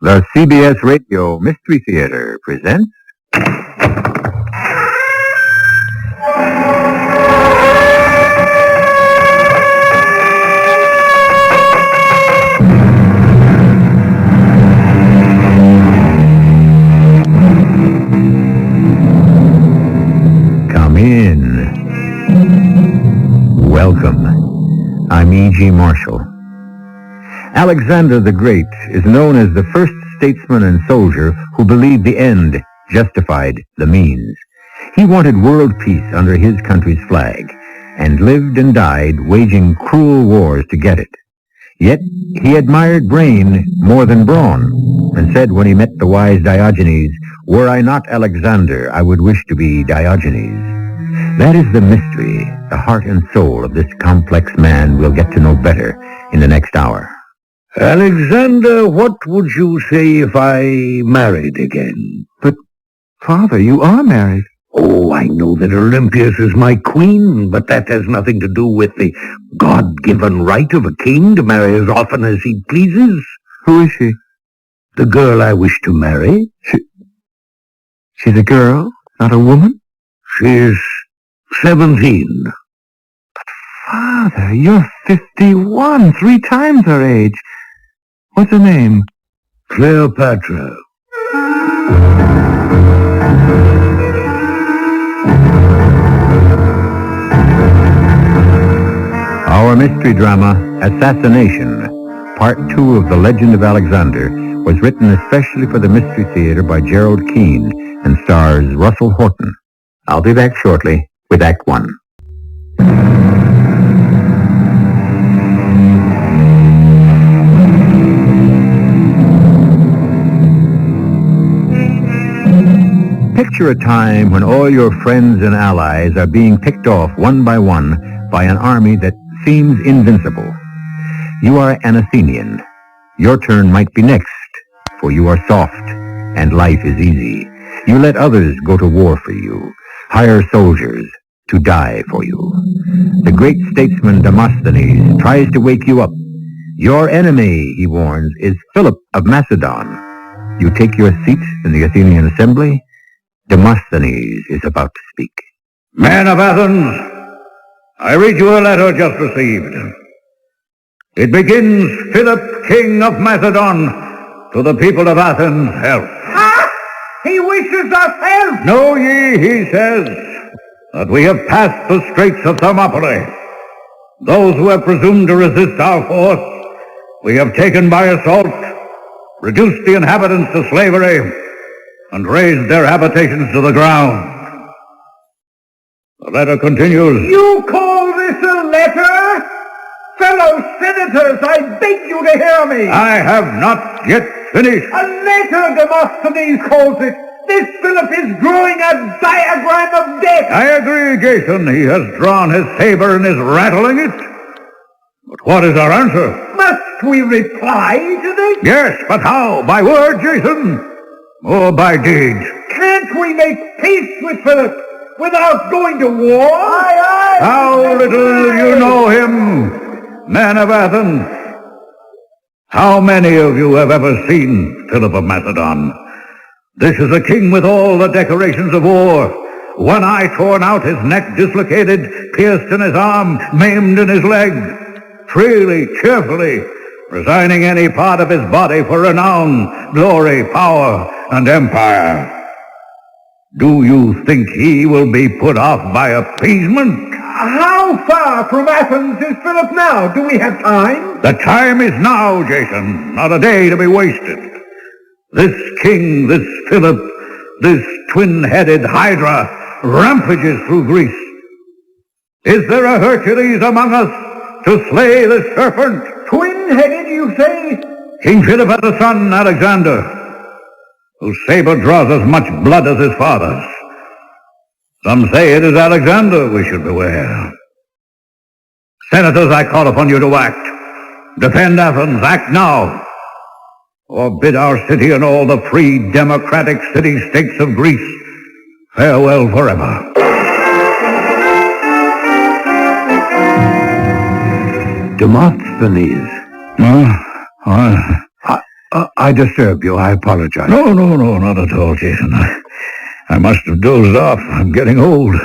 The CBS Radio Mystery Theater presents... Come in. Welcome. I'm E.G. Marshall. Alexander the Great is known as the first statesman and soldier who believed the end justified the means. He wanted world peace under his country's flag, and lived and died waging cruel wars to get it. Yet he admired brain more than brawn, and said when he met the wise Diogenes, "Were I not Alexander, I would wish to be Diogenes." That is the mystery, the heart and soul of this complex man we'll get to know better in the next hour. Alexander, what would you say if I married again? But, Father, you are married. Oh, I know that Olympias is my queen, but that has nothing to do with the God-given right of a king to marry as often as he pleases. Who is she? The girl I wish to marry. She's a girl, not a woman? She's 17. Father, you're 51, 3 times her age. What's her name? Cleopatra. Our mystery drama, Assassination, Part 2 of The Legend of Alexander, was written especially for the Mystery Theater by Gerald Keane and stars Russell Horton. I'll be back shortly with Act 1. Picture a time when all your friends and allies are being picked off one by an army that seems invincible. You are an Athenian. Your turn might be next, for you are soft, and life is easy. You let others go to war for you, hire soldiers to die for you. The great statesman Demosthenes tries to wake you up. Your enemy, he warns, is Philip of Macedon. You take your seat in the Athenian assembly. Demosthenes is about to speak. Men of Athens, I read you a letter just received. It begins, "Philip, king of Macedon, to the people of Athens, help." Ah! He wishes us help! Know ye, he says, that we have passed the straits of Thermopylae. Those who have presumed to resist our force, we have taken by assault, reduced the inhabitants to slavery, and razed their habitations to the ground. The letter continues. You call this a letter? Fellow senators, I beg you to hear me. I have not yet finished. A letter, Demosthenes calls it. This Philip is drawing a diagram of death. I agree, Jason. He has drawn his saber and is rattling it. But what is our answer? Must we reply to this? Yes, but how? By word, Jason? Or by deed? Can't we make peace with Philip without going to war? Aye, aye. How little you know him, men of Athens. How many of you have ever seen Philip of Macedon? This is a king with all the decorations of war. One eye torn out, his neck dislocated, pierced in his arm, maimed in his leg. Freely, cheerfully, resigning any part of his body for renown, glory, power, and empire. Do you think he will be put off by appeasement? How far from Athens is Philip now? Do we have time? The time is now, Jason, not a day to be wasted. This king, this Philip, this twin-headed Hydra rampages through Greece. Is there a Hercules among us to slay the serpent? Twin-headed, you say? King Philip has a son, Alexander, whose saber draws as much blood as his father's. Some say it is Alexander we should beware. Senators, I call upon you to act. Defend Athens, act now, or bid our city and all the free democratic city-states of Greece farewell forever. Demosthenes. I disturbed you. I apologize. No, not at all, Jason. I must have dozed off. I'm getting old.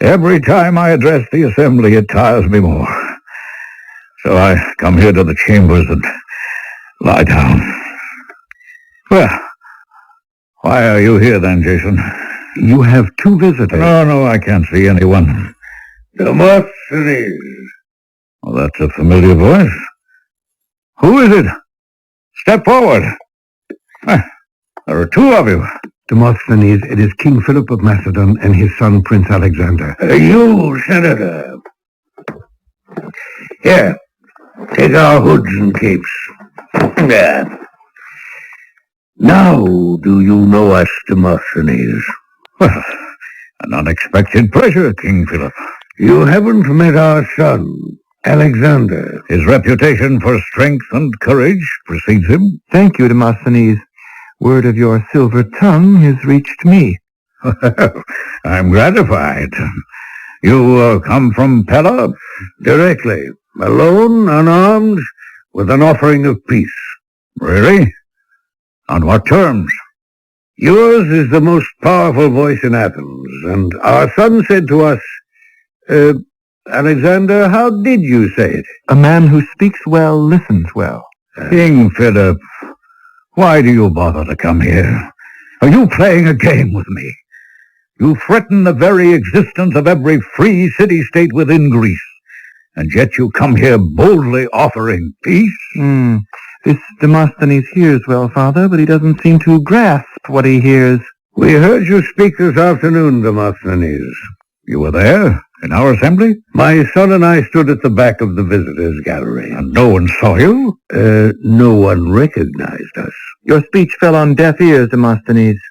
Every time I address the assembly, it tires me more. So I come here to the chambers and lie down. Well, why are you here then, Jason? You have two visitors. No, I can't see anyone. Demosthenes. Well, that's a familiar voice. Who is it? Step forward. There are two of you. Demosthenes, it is King Philip of Macedon and his son Prince Alexander. You, Senator. Here, take our hoods and capes. Now, do you know us, Demosthenes? Well, an unexpected pleasure, King Philip. You haven't met our son, Alexander. His reputation for strength and courage precedes him. Thank you, Demosthenes. Word of your silver tongue has reached me. I'm gratified. You come from Pella? Directly. Alone, unarmed, with an offering of peace. Really? On what terms? Yours is the most powerful voice in Athens, and our son said to us, Alexander, how did you say it? A man who speaks well listens well. King Philip, why do you bother to come here? Are you playing a game with me? You threaten the very existence of every free city-state within Greece, and yet you come here boldly offering peace? This Demosthenes hears well, Father, but he doesn't seem to grasp what he hears. We heard you speak this afternoon, Demosthenes. You were there, in our assembly? My son and I stood at the back of the visitors' gallery. And no one saw you? No one recognized us. Your speech fell on deaf ears, Demosthenes.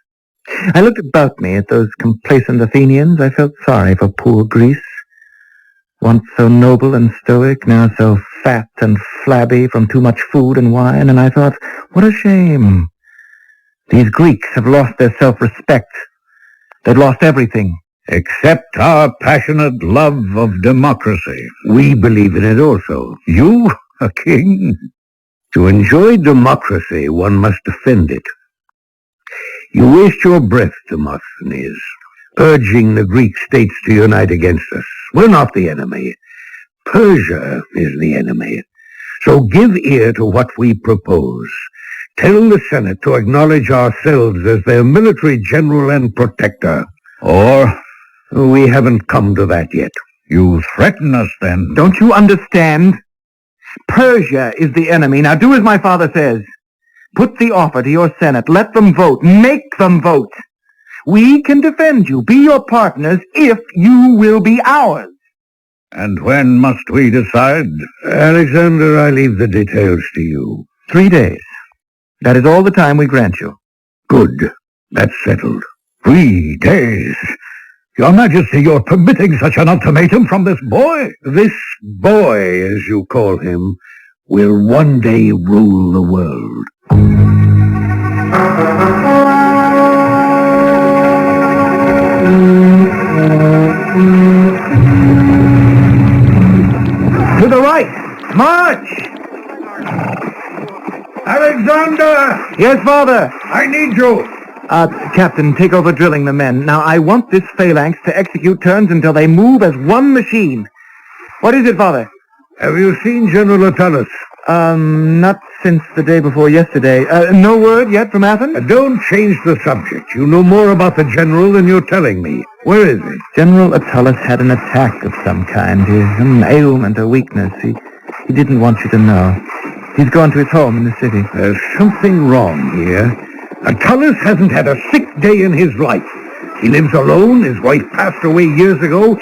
I looked about me at those complacent Athenians. I felt sorry for poor Greece. Once so noble and stoic, now so fat and flabby from too much food and wine, and I thought, what a shame. These Greeks have lost their self-respect. They've lost everything. Except our passionate love of democracy. We believe in it also. You, a king? To enjoy democracy, one must defend it. You waste your breath, Demosthenes, urging the Greek states to unite against us. We're not the enemy. Persia is the enemy. So give ear to what we propose. Tell the Senate to acknowledge ourselves as their military general and protector. Or we haven't come to that yet. You threaten us, then. Don't you understand? Persia is the enemy. Now do as my father says. Put the offer to your Senate. Let them vote. Make them vote. We can defend you, be your partners, if you will be ours. And when must we decide? Alexander, I leave the details to you. 3 days. That is all the time we grant you. Good. That's settled. 3 days. Your Majesty, you're permitting such an ultimatum from this boy? This boy, as you call him, will one day rule the world. To the right! March! Alexander! Yes, Father? I need you! Captain, take over drilling the men. Now, I want this phalanx to execute turns until they move as one machine. What is it, Father? Have you seen General Attalus? Not since the day before yesterday. No word yet from Athens? Don't change the subject. You know more about the general than you're telling me. Where is he? General Attalus had an attack of some kind. An ailment, a weakness. He didn't want you to know. He's gone to his home in the city. There's something wrong here. Attalus hasn't had a sick day in his life. He lives alone. His wife passed away years ago.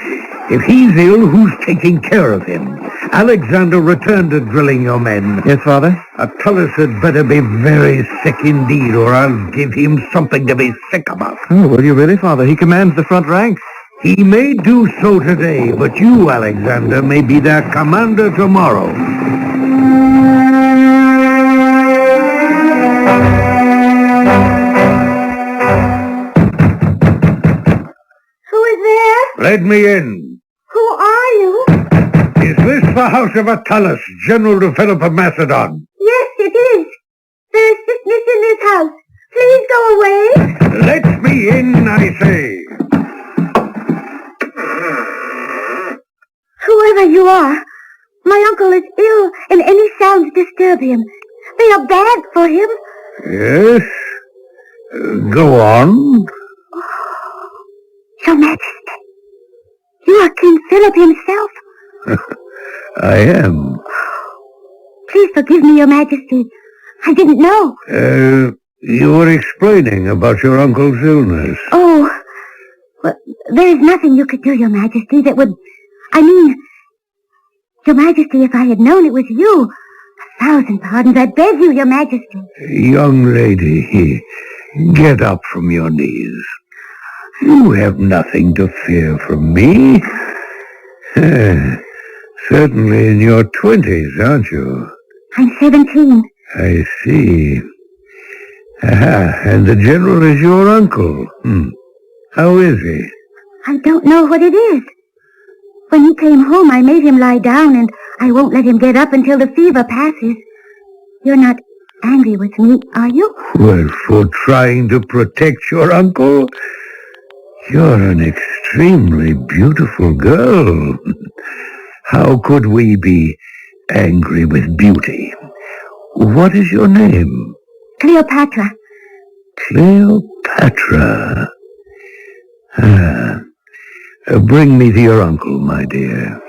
If he's ill, who's taking care of him? Alexander, return to drilling your men. Yes, Father? Attalus had better be very sick indeed, or I'll give him something to be sick about. Oh, will you really, Father? He commands the front ranks. He may do so today, but you, Alexander, may be their commander tomorrow. Who is there? Let me in. Who are you? Is this the house of Attalus, General to Philip of Macedon? Yes, it is. go away. Let me in, I say. Whoever you are, my uncle is ill, and any sounds disturb him. They are bad for him. Yes? Go on. Your Majesty, you are King Philip himself. I am. Please forgive me, Your Majesty. I didn't know. You were explaining about your uncle's illness. Oh, well, there is nothing you could do, Your Majesty, that would... I mean, Your Majesty, if I had known it was you... 1,000 pardons, I beg you, Your Majesty. Young lady, get up from your knees. You have nothing to fear from me. Certainly in your 20s, aren't you? I'm 17. I see. And the general is your uncle. How is he? I don't know what it is. When he came home, I made him lie down, and I won't let him get up until the fever passes. You're not angry with me, are you? Well, for trying to protect your uncle? You're an extremely beautiful girl. How could we be angry with beauty? What is your name? Cleopatra. Cleopatra. Bring me to your uncle, my dear.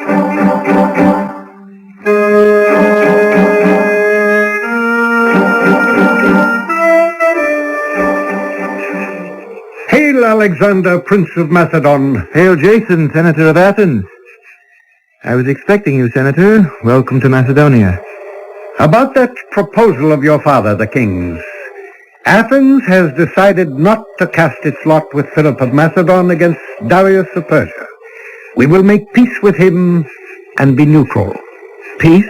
Hail, Alexander, Prince of Macedon. Hail, Jason, Senator of Athens. I was expecting you, Senator. Welcome to Macedonia. About that proposal of your father, the king's, Athens has decided not to cast its lot with Philip of Macedon against Darius of Persia. We will make peace with him and be neutral. Peace?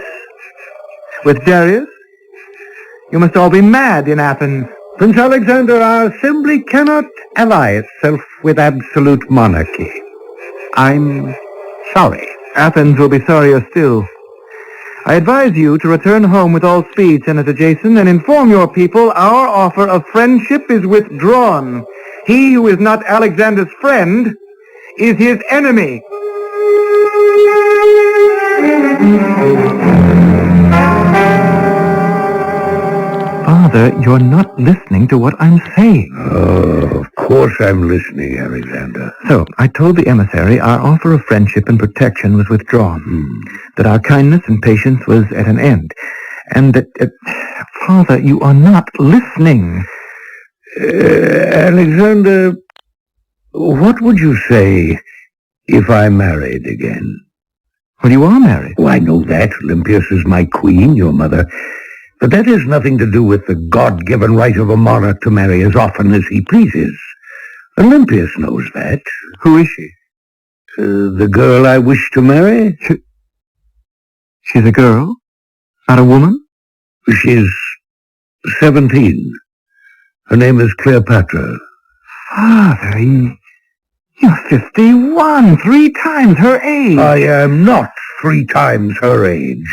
With Darius? You must all be mad in Athens. Prince Alexander, our assembly cannot ally itself with absolute monarchy. I'm sorry. Athens will be sorrier still. I advise you to return home with all speed, Senator Jason, and inform your people our offer of friendship is withdrawn. He who is not Alexander's friend is his enemy. Father, you're not listening to what I'm saying. Oh, of course I'm listening, Alexander. So, I told the emissary our offer of friendship and protection was withdrawn, that our kindness and patience was at an end, and that... Father, you are not listening. Alexander, what would you say if I married again? Well, you are married. Oh, I know that. Olympias is my queen, your mother. But that has nothing to do with the God-given right of a monarch to marry as often as he pleases. Olympias knows that. Who is she? The girl I wish to marry? She's a girl? Not a woman? She's 17. Her name is Cleopatra. Father, you're 51, 3 times her age. I am not 3 times her age.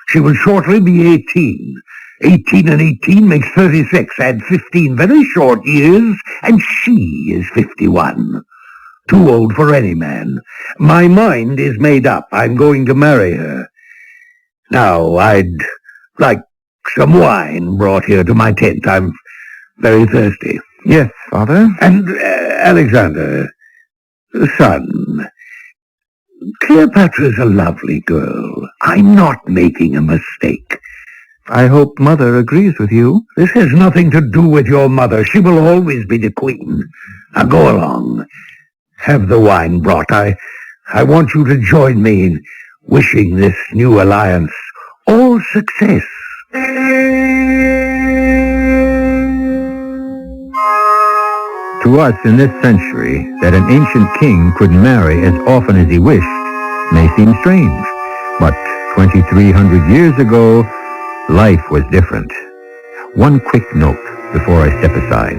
She will shortly be 18. 18 and 18 makes 36. Add 15 very short years, and she is 51. Too old for any man. My mind is made up. I'm going to marry her. Now, I'd like some wine brought here to my tent. I'm very thirsty. Yes, Father. And, Alexander, son, Cleopatra's a lovely girl. I'm not making a mistake. I hope Mother agrees with you. This has nothing to do with your mother. She will always be the queen. Now go along. Have the wine brought. I want you to join me in wishing this new alliance all success. To us in this century, that an ancient king could marry as often as he wished may seem strange. But 2,300 years ago, life was different. One quick note before I step aside.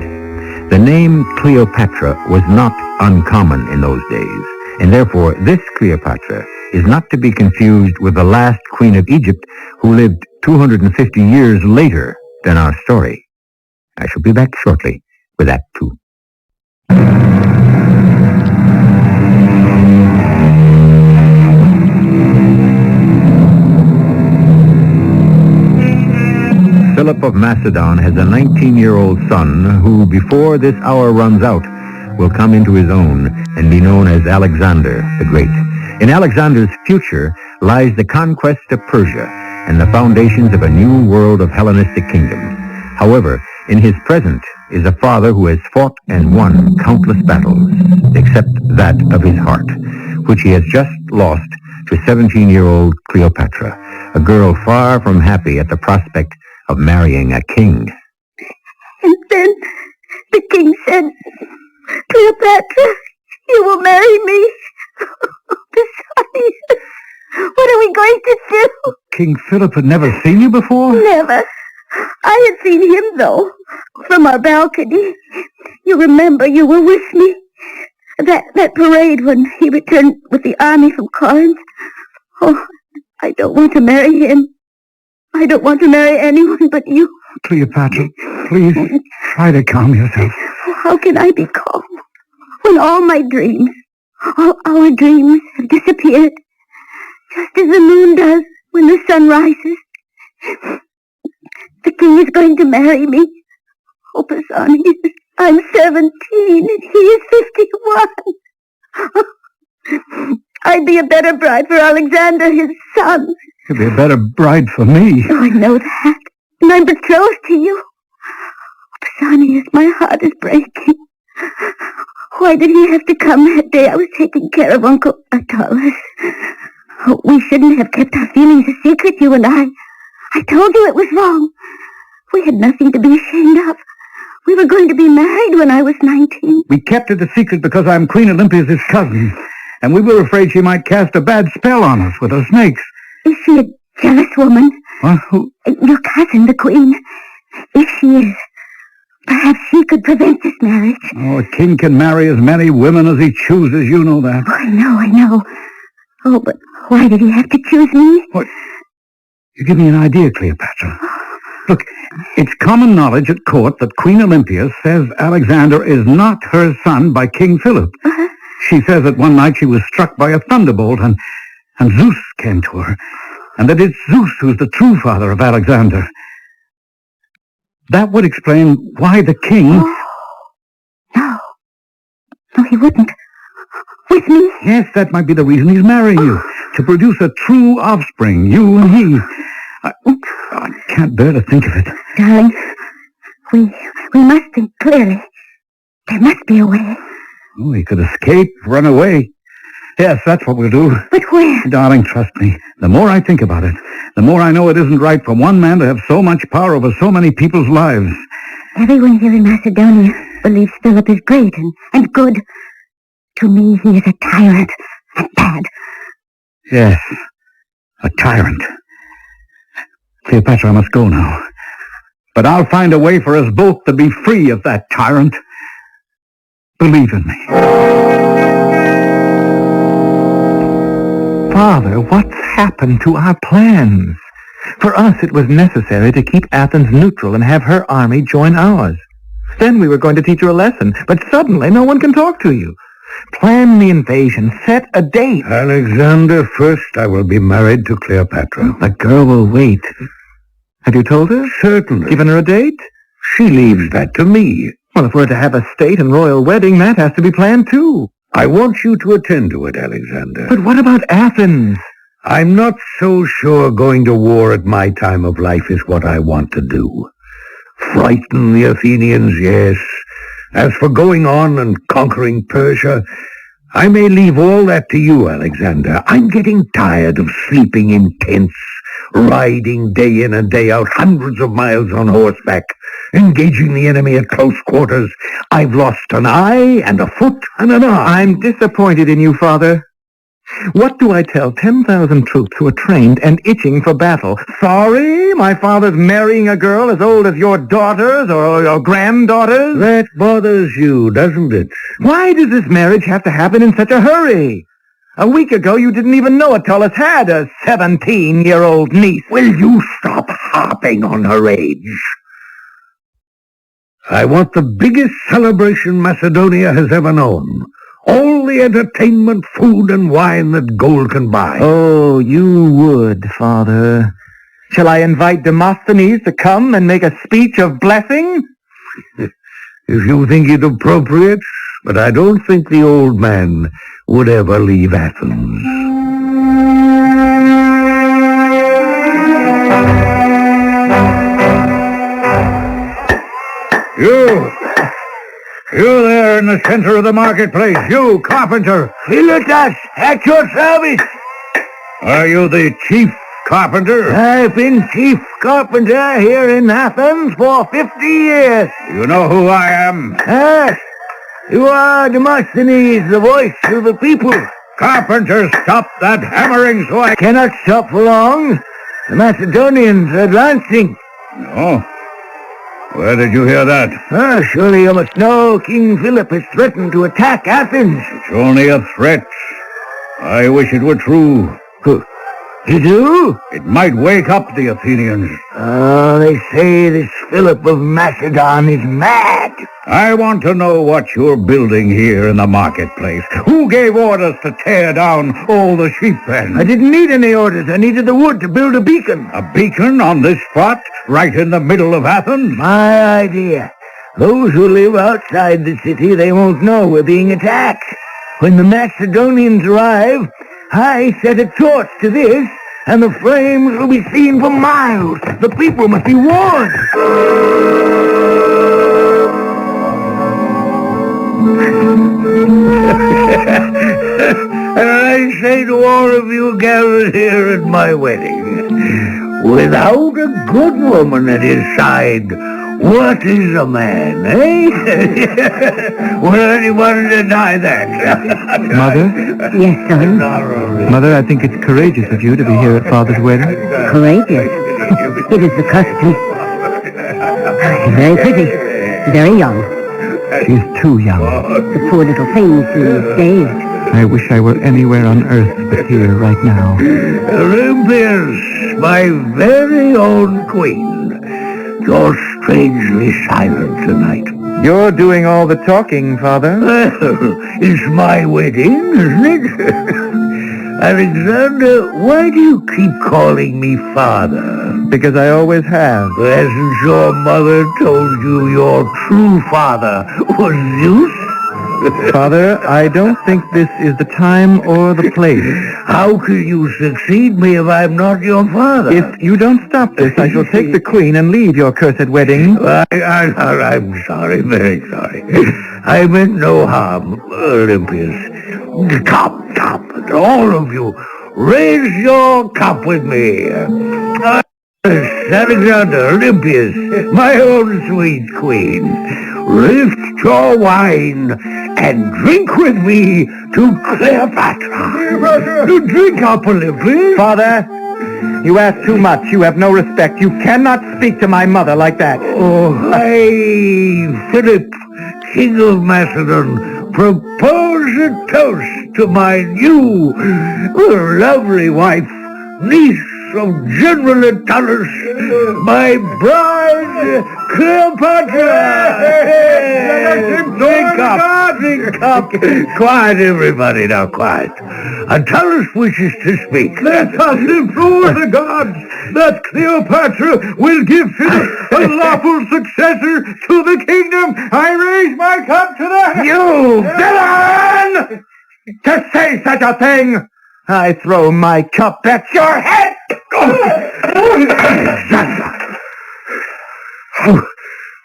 The name Cleopatra was not uncommon in those days, and therefore this Cleopatra is not to be confused with the last queen of Egypt who lived 250 years later than our story. I shall be back shortly with Act 2. Philip of Macedon has a 19-year-old son who, before this hour runs out, will come into his own and be known as Alexander the Great. In Alexander's future lies the conquest of Persia and the foundations of a new world of Hellenistic kingdoms. However, in his present is a father who has fought and won countless battles, except that of his heart, which he has just lost to 17-year-old Cleopatra, a girl far from happy at the prospect of marrying a king. And then the king said, Cleopatra, you will marry me. Besides, what are we going to do? King Philip had never seen you before? Never. I had seen him, though, from our balcony. You remember you were with me. That parade when he returned with the army from Corinth. Oh, I don't want to marry him. I don't want to marry anyone but you. Cleopatra, please try to calm yourself. How can I be calm when all my dreams, all our dreams have disappeared, just as the moon does when the sun rises? The king is going to marry me. Oh, Pisani, I'm 17 and he is 51. I'd be a better bride for Alexander, his son. You'd be a better bride for me. Oh, I know that. And I'm betrothed to you. Pisani, my heart is breaking. Why did he have to come that day I was taking care of Uncle Attalus? Oh, we shouldn't have kept our feelings a secret, you and I. I told you it was wrong. We had nothing to be ashamed of. We were going to be married when I was 19. We kept it a secret because I'm Queen Olympia's cousin, and we were afraid she might cast a bad spell on us with her snakes. Is she a jealous woman? What? Who? Your cousin, the Queen. If she is, perhaps she could prevent this marriage. Oh, a king can marry as many women as he chooses, you know that. Oh, I know. Oh, but why did he have to choose me? What? You give me an idea, Cleopatra. Look, it's common knowledge at court that Queen Olympia says Alexander is not her son by King Philip. She says that one night she was struck by a thunderbolt and Zeus came to her, and that it's Zeus who's the true father of Alexander. That would explain why the king... Oh. No, he wouldn't. With me? Yes, that might be the reason he's marrying you, to produce a true offspring, you and he. I can't bear to think of it. Darling, we must think clearly. There must be a way. Oh, he could escape, run away. Yes, that's what we'll do. But where? Darling, trust me. The more I think about it, the more I know it isn't right for one man to have so much power over so many people's lives. Everyone here in Macedonia believes Philip is great and good. To me, he is a tyrant and bad. Yes, a tyrant. Cleopatra, I must go now. But I'll find a way for us both to be free of that tyrant. Believe in me. Father, what's happened to our plans? For us, it was necessary to keep Athens neutral and have her army join ours. Then we were going to teach her a lesson, but suddenly no one can talk to you. Plan the invasion. Set a date. Alexander, first I will be married to Cleopatra. The girl will wait. Have you told her? Certainly. Given her a date? She leaves that to me. Well, if we're to have a state and royal wedding, that has to be planned too. I want you to attend to it, Alexander. But what about Athens? I'm not so sure going to war at my time of life is what I want to do. Frighten the Athenians, yes. As for going on and conquering Persia, I may leave all that to you, Alexander. I'm getting tired of sleeping in tents, riding day in and day out hundreds of miles on horseback, engaging the enemy at close quarters. I've lost an eye and a foot and an arm. I'm disappointed in you, Father. What do I tell 10,000 troops who are trained and itching for battle? Sorry, my father's marrying a girl as old as your daughters or your granddaughters? That bothers you, doesn't it? Why does this marriage have to happen in such a hurry? A week ago, you didn't even know Attalus had a 17-year-old niece. Will you stop harping on her age? I want the biggest celebration Macedonia has ever known. All the entertainment, food, and wine that gold can buy. Oh, you would, Father. Shall I invite Demosthenes to come and make a speech of blessing? If you think it appropriate, but I don't think the old man would ever leave Athens. You there in the center of the marketplace, you carpenter. Philotas, at your service. Are you the chief carpenter? I've been chief carpenter here in Athens for 50 years. You know who I am? Yes, you are Demosthenes, the voice of the people. Carpenter, stop that hammering so I Cannot stop for long. The Macedonians are advancing. No? Where did you hear that? Surely you must know King Philip has threatened to attack Athens. It's only a threat. I wish it were true. You do? It might wake up the Athenians. They say this Philip of Macedon is mad. I want to know what you're building here in the marketplace. Who gave orders to tear down all the sheep pens? I didn't need any orders. I needed the wood to build a beacon. A beacon on this spot, right in the middle of Athens? My idea. Those who live outside the city, they won't know we're being attacked. When the Macedonians arrive, I set a torch to this, and the flames will be seen for miles. The people must be warned. And I say to all of you gathered here at my wedding, without a good woman at his side, what is a man, eh? Will anyone deny that? Mother? Yes, son. Mother, I think it's courageous of you to be here at Father's wedding. Courageous. It is the custom. Very pretty. Very young. She's too young. The poor little thing seems dazed. I wish I were anywhere on earth but here right now. Olympias, my very own queen. You're strangely silent tonight. You're doing all the talking, Father. Well, it's my wedding, isn't it? Alexander, why do you keep calling me father? Because I always have. Hasn't your mother told you your true father was Zeus? Father, I don't think this is the time or the place. How can you succeed me if I'm not your father? If you don't stop this, I shall take the Queen and leave your cursed wedding. I'm sorry, very sorry. I meant no harm, Olympias. Come, all of you, raise your cup with me. Alexander, Olympias, my own sweet queen, lift your wine and drink with me to Cleopatra. To drink up, Olympias. Father, you ask too much. You have no respect. You cannot speak to my mother like that. Oh, I, Philip, King of Macedon, propose a toast to my new, lovely wife, niece of General Attalus, my bride, Cleopatra. Drink up. Quiet, everybody, now, quiet. Attalus wishes to speak. Let us implore the gods that Cleopatra will give Philip a lawful successor to the kingdom. I raise my cup to that. You villain! To say such a thing! I throw my cup at your head!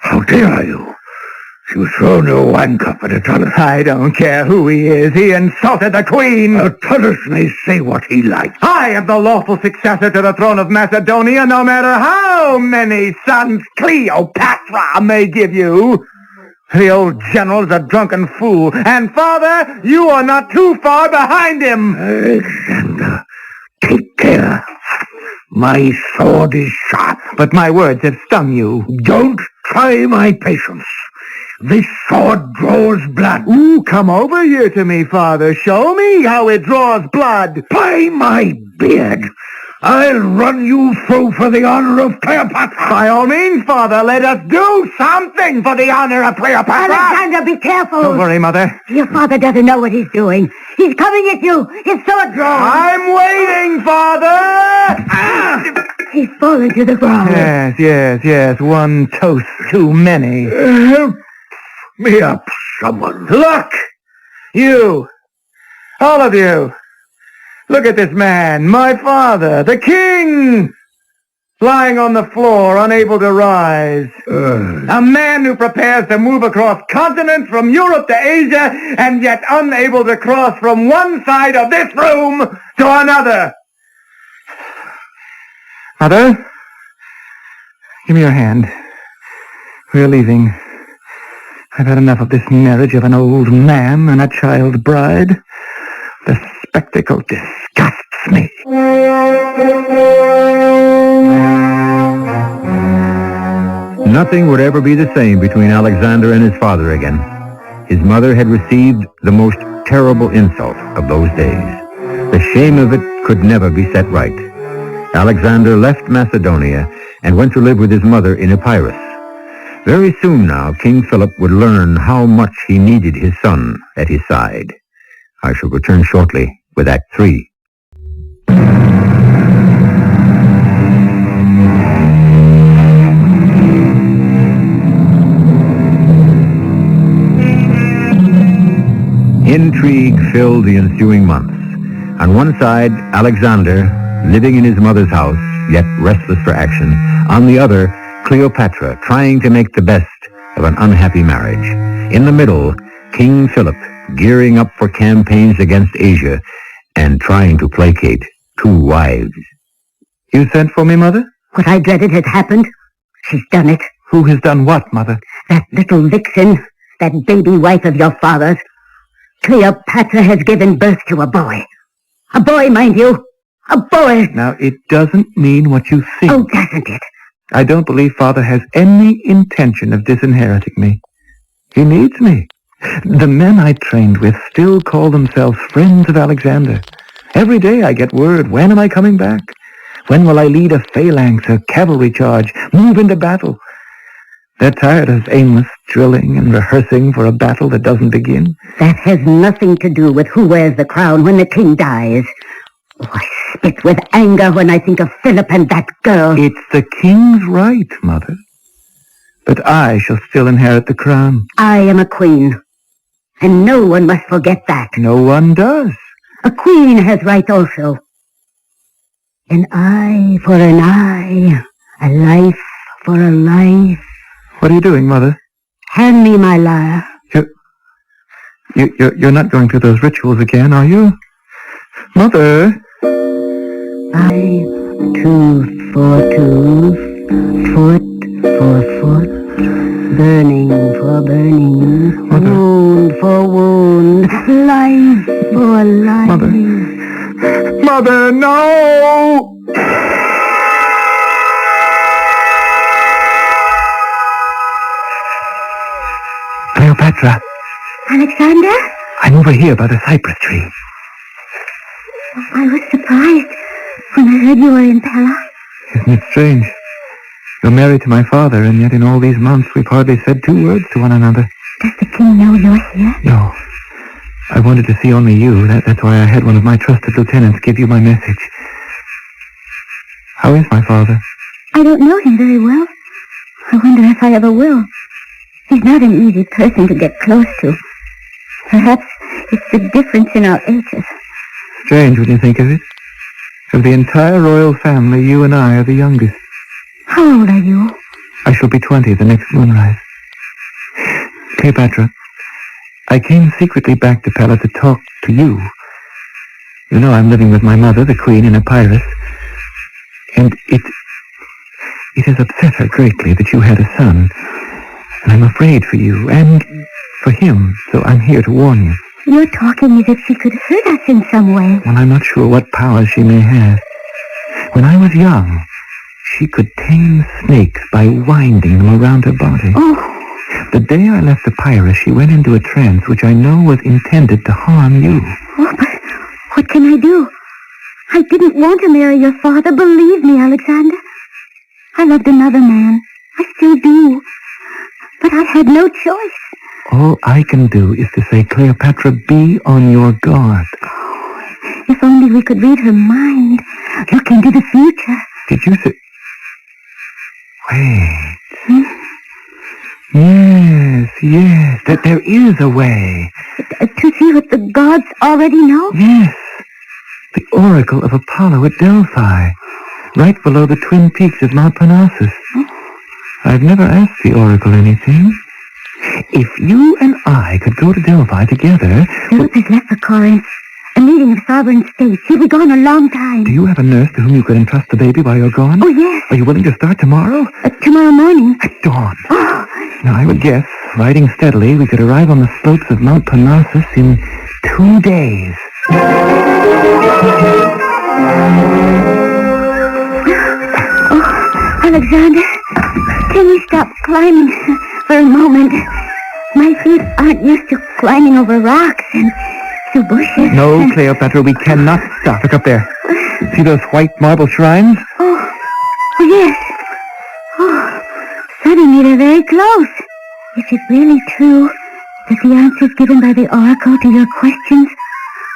How dare you? You thrown your wine cup at Attalus. I don't care who he is. He insulted the Queen. Attalus may say what he likes. I am the lawful successor to the throne of Macedonia, no matter how many sons Cleopatra may give you. The old general's a drunken fool, and, Father, you are not too far behind him. Alexander, take care. My sword is sharp. But my words have stung you. Don't try my patience. This sword draws blood. Ooh, come over here to me, Father. Show me how it draws blood. By my beard, I'll run you through for the honor of Cleopatra. By all means, Father, let us do something for the honor of Cleopatra. Alexander, be careful. Don't worry, Mother. Your father doesn't know what he's doing. He's coming at you. His sword drawn. I'm waiting, Father! He's fallen to the ground. Yes. One toast too many. Help me up, someone. Look! You! All of you! Look at this man, my father, the king! Lying on the floor, unable to rise. A man who prepares to move across continents from Europe to Asia, and yet unable to cross from one side of this room to another. Mother, give me your hand. We're leaving. I've had enough of this marriage of an old man and a child bride. The spectacle disgusts me. Nothing would ever be the same between Alexander and his father again. His mother had received the most terrible insult of those days. The shame of it could never be set right. Alexander left Macedonia and went to live with his mother in Epirus. Very soon now, King Philip would learn how much he needed his son at his side. I shall return shortly with Act 3. Intrigue filled the ensuing months. On one side, Alexander, living in his mother's house, yet restless for action. On the other, Cleopatra, trying to make the best of an unhappy marriage. In the middle, King Philip, gearing up for campaigns against Asia and trying to placate two wives. You sent for me, Mother? What I dreaded has happened. She's done it. Who has done what, Mother? That little vixen, that baby wife of your father's. Cleopatra has given birth to a boy. A boy, mind you. A boy. Now, it doesn't mean what you think. Oh, doesn't it? I don't believe Father has any intention of disinheriting me. He needs me. The men I trained with still call themselves friends of Alexander. Every day I get word, when am I coming back? When will I lead a phalanx, a cavalry charge, move into battle? They're tired of aimless drilling and rehearsing for a battle that doesn't begin. That has nothing to do with who wears the crown when the king dies. Oh, I spit with anger when I think of Philip and that girl. It's the king's right, Mother. But I shall still inherit the crown. I am a queen, and no one must forget that. No one does. A queen has rights also. An eye for an eye, a life for a life. What are you doing, Mother? Hand me my lyre. You're not going through those rituals again, are you? Mother! Eye, tooth for tooth, foot for foot, burning for burning, Mother. wound for wound, life for life. Mother. Mother, no! Cleopatra, Alexander? I'm over here by the cypress tree. I was surprised when I heard you were in Pella. Isn't it strange? You're married to my father, and yet in all these months we've hardly said two words to one another. Does the king know you're here? No. I wanted to see only you. That's why I had one of my trusted lieutenants give you my message. How is my father? I don't know him very well. I wonder if I ever will. He's not an easy person to get close to. Perhaps it's the difference in our ages. Strange when you think of it. Of the entire royal family, you and I are the youngest. How old are you? I shall be 20 the next moonrise. Cleopatra, I came secretly back to Pella to talk to you. You know I'm living with my mother, the queen, in Epirus. And it has upset her greatly that you had a son. And I'm afraid for you and for him, so I'm here to warn you. You're talking as if she could hurt us in some way. Well, I'm not sure what powers she may have. When I was young, she could tame snakes by winding them around her body. Oh. The day I left Epirus, she went into a trance which I know was intended to harm you. Oh, but what can I do? I didn't want to marry your father, believe me, Alexander. I loved another man. I still do. But I had no choice. All I can do is to say, Cleopatra, be on your guard. Oh, if only we could read her mind. Look into the future. Did you say... Wait. Yes, that there is a way. To see what the gods already know? Yes. The Oracle of Apollo at Delphi, right below the twin peaks of Mount Parnassus. I've never asked the Oracle anything. If you and I could go to Delphi together... Philip has left for Corinth. A meeting of sovereign states. He'll be gone a long time. Do you have a nurse to whom you could entrust the baby while you're gone? Oh, yes. Are you willing to start tomorrow? Tomorrow morning. At dawn. Oh. Now, I would guess, riding steadily, we could arrive on the slopes of Mount Parnassus in 2 days. Oh, Alexander, can you stop climbing for a moment? My feet aren't used to climbing over rocks and through bushes. No, Cleopatra, we cannot stop. Look up there. See those white marble shrines? Oh, yes. Oh, suddenly they're very close. Is it really true that the answers given by the Oracle to your questions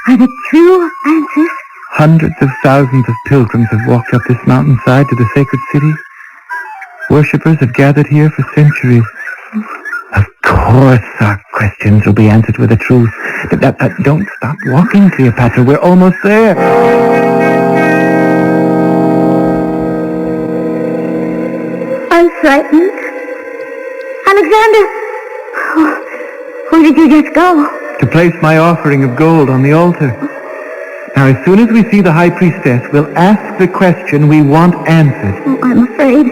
are the true answers? Hundreds of thousands of pilgrims have walked up this mountainside to the sacred city. Worshippers have gathered here for centuries. Of course our questions will be answered with the truth. Don't stop walking, Cleopatra. We're almost there. I'm frightened. Alexander! Oh, where did you just go? To place my offering of gold on the altar. Now, as soon as we see the high priestess, we'll ask the question we want answered. Oh, I'm afraid.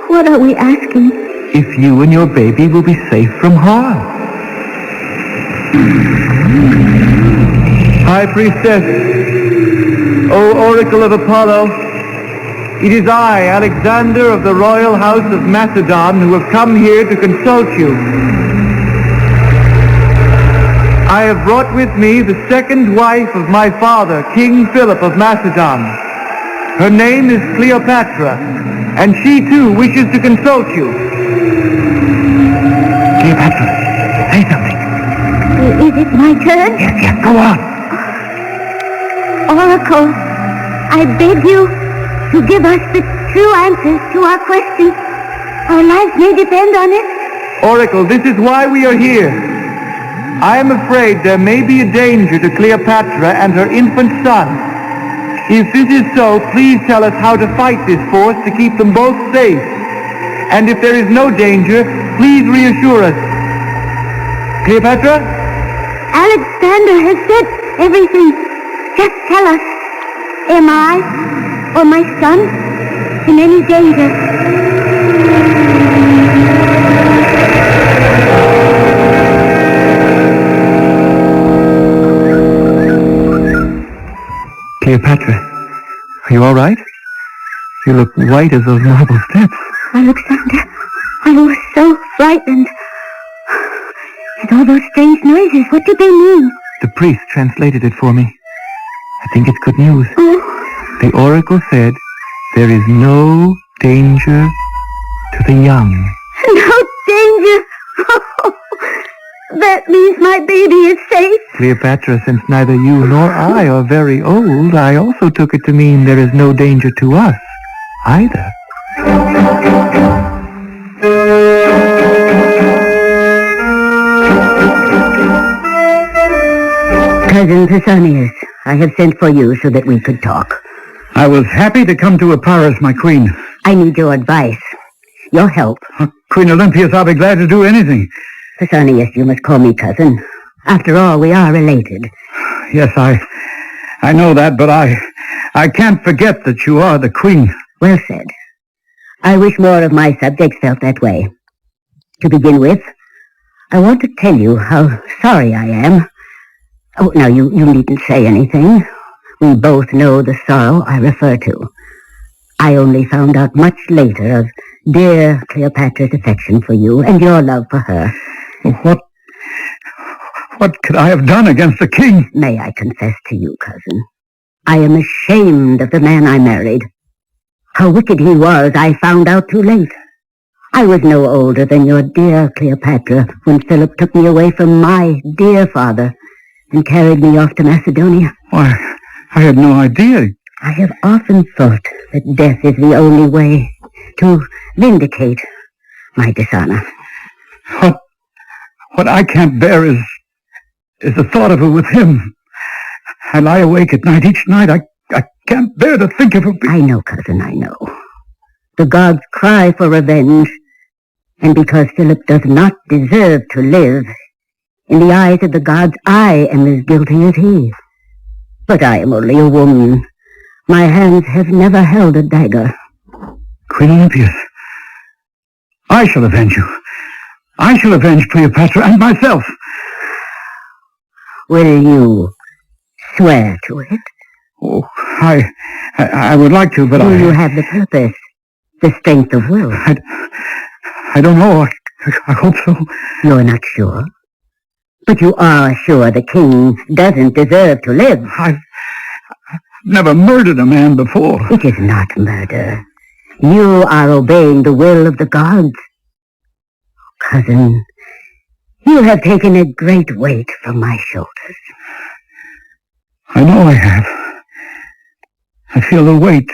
What are we asking? If you and your baby will be safe from harm. High priestess, O Oracle of Apollo, it is I, Alexander of the royal house of Macedon, who have come here to consult you. I have brought with me the second wife of my father, King Philip of Macedon. Her name is Cleopatra, and she too wishes to consult you. Cleopatra, say something. Is it my turn? Yes, go on. Oracle, I beg you to give us the true answers to our questions. Our lives may depend on it. Oracle, this is why we are here. I am afraid there may be a danger to Cleopatra and her infant son. If this is so, please tell us how to fight this force to keep them both safe. And if there is no danger, please reassure us. Cleopatra? Alexander has said everything. Just tell us. Am I, or my son, in any danger? Cleopatra, are you all right? You look white as those marble steps. Alexander, I was so frightened. And all those strange noises, what did they mean? The priest translated it for me. I think it's good news. Oh. The oracle said there is no danger to the young. No danger? That means my baby is safe. Cleopatra, since neither you nor I are very old, I also took it to mean there is no danger to us either. Cousin Pausanias, I have sent for you so that we could talk. I was happy to come to Epirus, my queen. I need your advice, your help. Queen Olympias, I'll be glad to do anything. Pausanias, you must call me cousin. After all, we are related. Yes, I know that, but I can't forget that you are the queen. Well said. I wish more of my subjects felt that way. To begin with, I want to tell you how sorry I am. Oh, now, you needn't say anything. We both know the sorrow I refer to. I only found out much later of dear Cleopatra's affection for you and your love for her. What could I have done against the king? May I confess to you, cousin? I am ashamed of the man I married. How wicked he was, I found out too late. I was no older than your dear Cleopatra when Philip took me away from my dear father and carried me off to Macedonia. Why, I had no idea. I have often thought that death is the only way to vindicate my dishonor. What I can't bear is the thought of it with him. I lie awake at night each night. I can't bear to think of it. I know, cousin, I know. The gods cry for revenge, and because Philip does not deserve to live, in the eyes of the gods I am as guilty as he. But I am only a woman. My hands have never held a dagger. Queen Olympias, I shall avenge you. I shall avenge Cleopatra and myself. Will you swear to it? Oh, I would like to, but Do you have the purpose, the strength of will? I don't know. I hope so. You're not sure? But you are sure the king doesn't deserve to live. I've never murdered a man before. It is not murder. You are obeying the will of the gods. Cousin, you have taken a great weight from my shoulders. I know I have. I feel the weight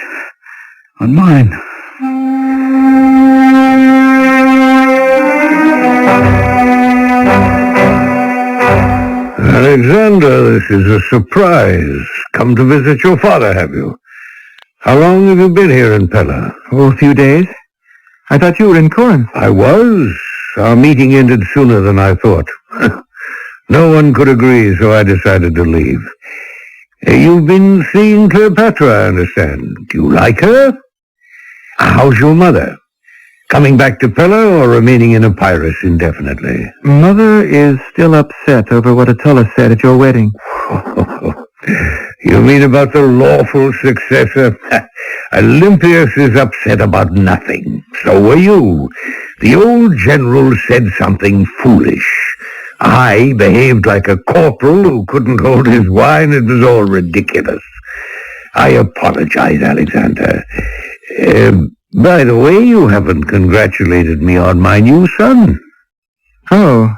on mine. Alexander, this is a surprise. Come to visit your father, have you? How long have you been here in Pella? Oh, a few days. I thought you were in Corinth. I was. Our meeting ended sooner than I thought. No one could agree, so I decided to leave. You've been seeing Cleopatra, I understand. Do you like her? How's your mother? Coming back to Pella or remaining in Epirus indefinitely? Mother is still upset over what Attalus said at your wedding. You mean about the lawful successor? Olympias is upset about nothing. So were you. The old general said something foolish. I behaved like a corporal who couldn't hold his wine. It was all ridiculous. I apologize, Alexander. By the way, you haven't congratulated me on my new son. Oh,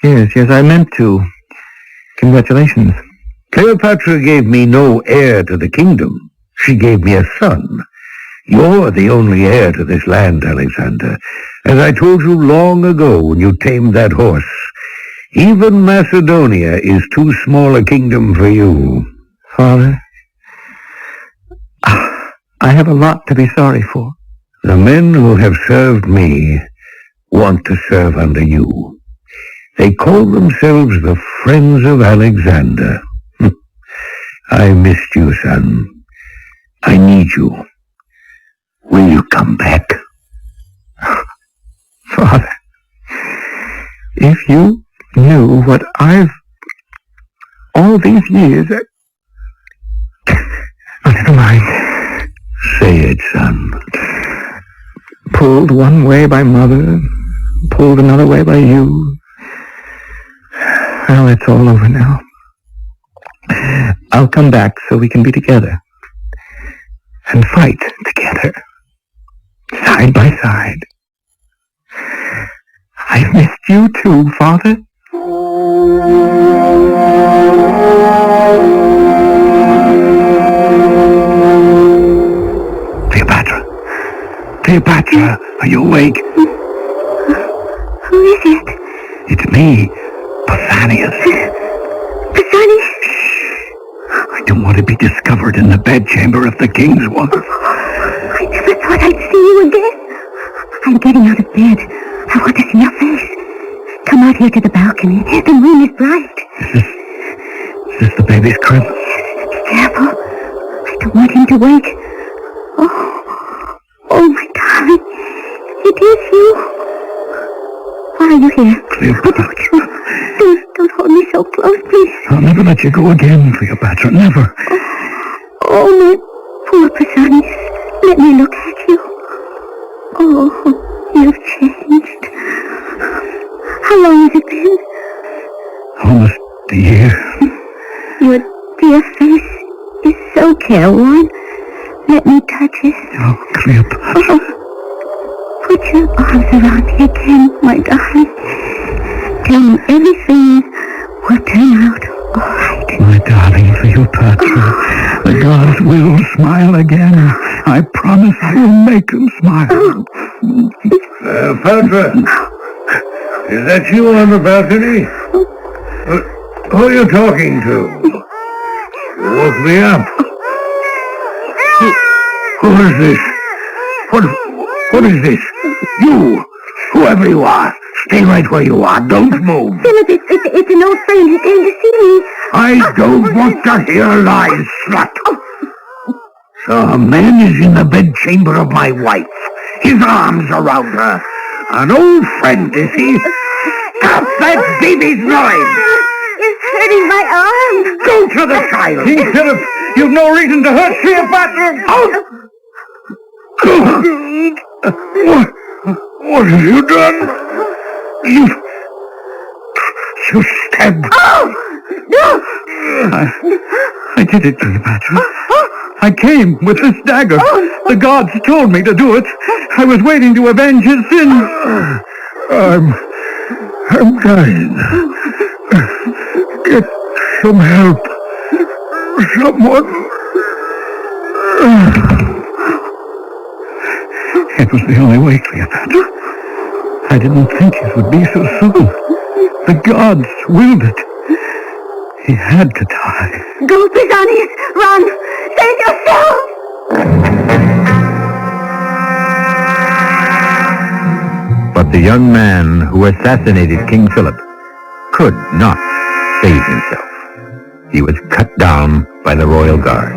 yes, I meant to. Congratulations. Cleopatra gave me no heir to the kingdom. She gave me a son. You're the only heir to this land, Alexander. As I told you long ago when you tamed that horse, even Macedonia is too small a kingdom for you. Father, I have a lot to be sorry for. The men who have served me want to serve under you. They call themselves the Friends of Alexander. I missed you, son. I need you. Will you come back? Father, if you knew what I've... all these years... Oh, never mind. Say it, son. Pulled one way by Mother, pulled another way by you. Well, it's all over now. I'll come back so we can be together. And fight together. Side by side. I missed you too, Father. Cleopatra, are you awake? Who is it? It's me, Pausanias. Pausanias? I don't want to be discovered in the bedchamber of the king's wife. I never thought I'd see you again. I'm getting out of bed. I want to see your face. Come out here to the balcony. The moon is bright. Is this the baby's crib? Yes, be careful. I don't want him to wake. Oh, my darling. It is you. Why are you here? Cleopatra. Don't hold me so close, please. I'll never let you go again, Cleopatra. Never. Oh, my poor Pausanias. Let me look at you. Oh, you've changed. How long has it been? Almost a year. Your dear face is careworn. Let me touch it. Oh, Cleopatra. Put your arms around me again, my darling. Tell me everything will turn out all right. My darling Cleopatra, the gods will smile again. I promise I will make them smile. Petra, is that you on the balcony? Who are you talking to? You woke me up. Who is this? What is this? You, whoever you are, stay right where you are. Don't move. Philip, it's an old friend. He came to see me. I don't want to hear lies, slut. So a man is in the bedchamber of my wife, his arms around her. An old friend, is he? Stop that baby's noise! It's hurting my arm. Go to the child! King Philip, you've no reason to hurt Cleopatra. What have you done? You stabbed. I did it, Cleopatra. I came with this dagger. The gods told me to do it. I was waiting to avenge his sin. I'm dying. Get some help. Someone. It was the only way, Cleopatra. I didn't think it would be so soon. The gods willed it. He had to die. Go, Pausanias. Run. Save yourself. But the young man who assassinated King Philip could not save himself. He was cut down by the royal guard.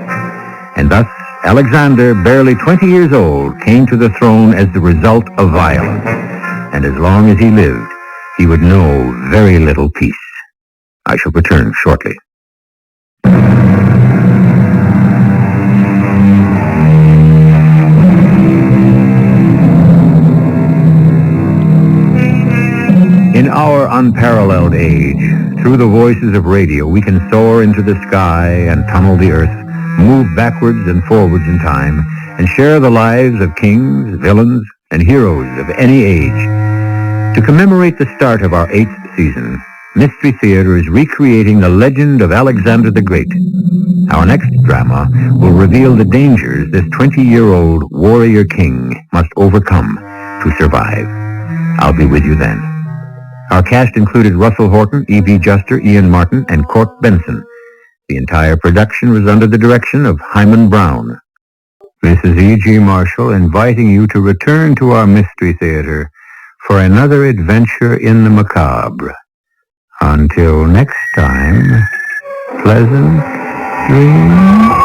And thus, Alexander, barely 20 years old, came to the throne as the result of violence. And as long as he lived, he would know very little peace. I shall return shortly. In our unparalleled age, through the voices of radio, we can soar into the sky and tunnel the earth, move backwards and forwards in time, and share the lives of kings, villains, and heroes of any age. To commemorate the start of our 8th season, Mystery Theater is recreating the legend of Alexander the Great. Our next drama will reveal the dangers this 20-year-old warrior king must overcome to survive. I'll be with you then. Our cast included Russell Horton, E.V. Juster, Ian Martin, and Court Benson. The entire production was under the direction of Hyman Brown. This is E.G. Marshall inviting you to return to our Mystery Theater for another adventure in the macabre. Until next time, pleasant dreams.